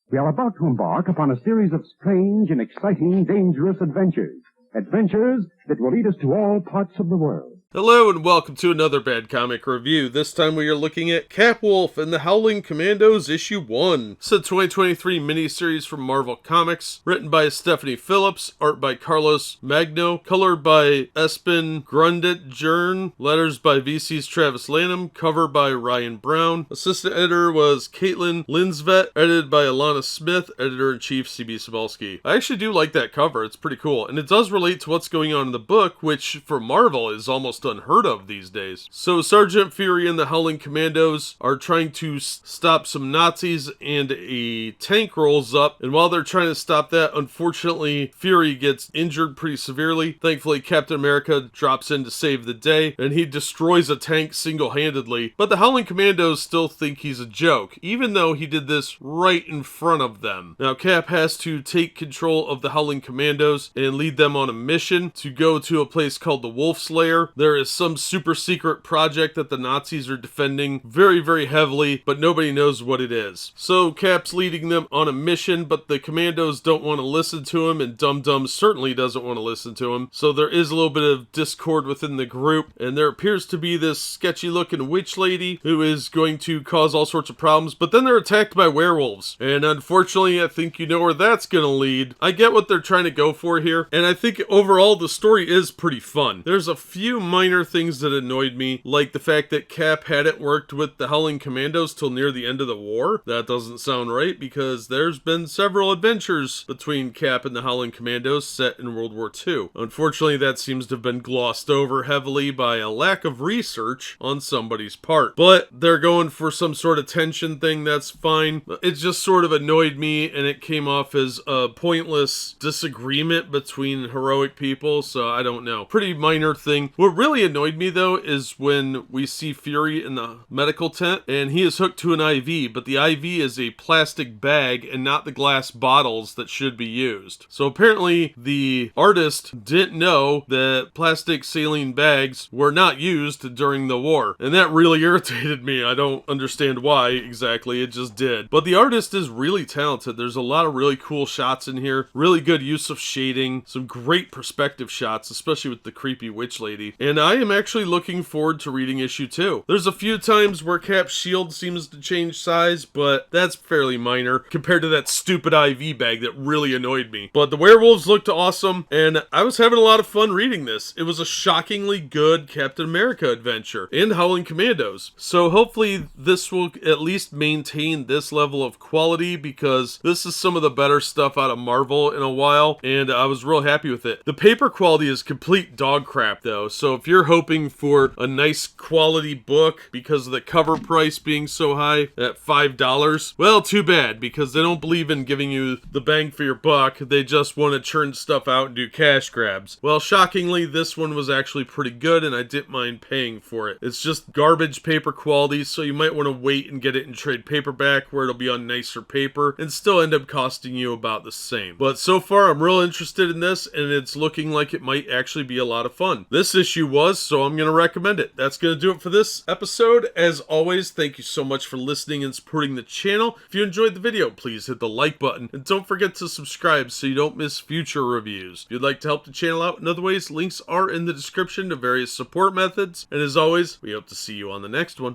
We are about to embark upon a series of strange and exciting, dangerous adventures. Adventures that will lead us to all parts of the world. Hello and welcome to another Bad Comic Review. This time we are looking at Capwolf and the Howling Commandos Issue 1. It's a 2023 miniseries from Marvel Comics, written by Stephine Phillips, art by Carlos Magno, colored by Espen Grundetjern, letters by VC's Travis Lanham, cover by Ryan Brown. Assistant editor was Caitlin Linsvet, edited by Alana Smith, editor-in-chief CB Cebulski. I actually do like that cover, it's pretty cool, and it does relate to what's going on in the book, which for Marvel is almost unheard of these days. So Sergeant Fury and the Howling Commandos are trying to stop some Nazis, and a tank rolls up, and while they're trying to stop that, unfortunately Fury gets injured pretty severely. Thankfully Captain America drops in to save the day, and he destroys a tank single-handedly, but the Howling Commandos still think he's a joke, even though he did this right in front of them. Now Cap has to take control of the Howling Commandos and lead them on a mission to go to a place called the Wolf's Lair. There is some super secret project that the Nazis are defending very, very heavily, but nobody knows what it is. So Cap's leading them on a mission, but the Commandos don't want to listen to him, and Dum Dum certainly doesn't want to listen to him. So there is a little bit of discord within the group, and there appears to be this sketchy looking witch lady who is going to cause all sorts of problems, but then they're attacked by werewolves. And unfortunately, I think you know where that's going to lead. I get what they're trying to go for here, and I think overall the story is pretty fun. There's a few minor things that annoyed me, like the fact that Cap hadn't worked with the Howling Commandos till near the end of the war. That doesn't sound right, because there's been several adventures between Cap and the Howling Commandos set in World War II. Unfortunately, that seems to have been glossed over heavily by a lack of research on somebody's part. But they're going for some sort of tension thing, that's fine. It just sort of annoyed me, and it came off as a pointless disagreement between heroic people, so I don't know. Pretty minor thing. What really annoyed me though is when we see Fury in the medical tent and he is hooked to an IV, but the IV is a plastic bag and not the glass bottles that should be used. So apparently the artist didn't know that plastic saline bags were not used during the war, and that really irritated me. I don't understand why exactly, it just did. But the artist is really talented. There's a lot of really cool shots in here, really good use of shading, some great perspective shots, especially with the creepy witch lady. And I am actually looking forward to reading issue 2. There's a few times where Cap's shield seems to change size, but that's fairly minor compared to that stupid IV bag that really annoyed me. But the werewolves looked awesome, and I was having a lot of fun reading this. It was a shockingly good Captain America adventure, and Howling Commandos. So hopefully this will at least maintain this level of quality, because this is some of the better stuff out of Marvel in a while, and I was real happy with it. The paper quality is complete dog crap though, so if you're hoping for a nice quality book because of the cover price being so high at $5, well, too bad, because they don't believe in giving you the bang for your buck. They just want to churn stuff out and do cash grabs. Well, shockingly, this one was actually pretty good, and I didn't mind paying for it. It's just garbage paper quality, so you might want to wait and get it in trade paperback where it'll be on nicer paper and still end up costing you about the same. But so far, I'm real interested in this, and it's looking like it might actually be a lot of fun. This issue was, so I'm going to recommend it. That's going to do it for this episode. As always, thank you so much for listening and supporting the channel. If you enjoyed the video, please hit the like button, and don't forget to subscribe so you don't miss future reviews. If you'd like to help the channel out in other ways, links are in the description to various support methods. And as always, we hope to see you on the next one.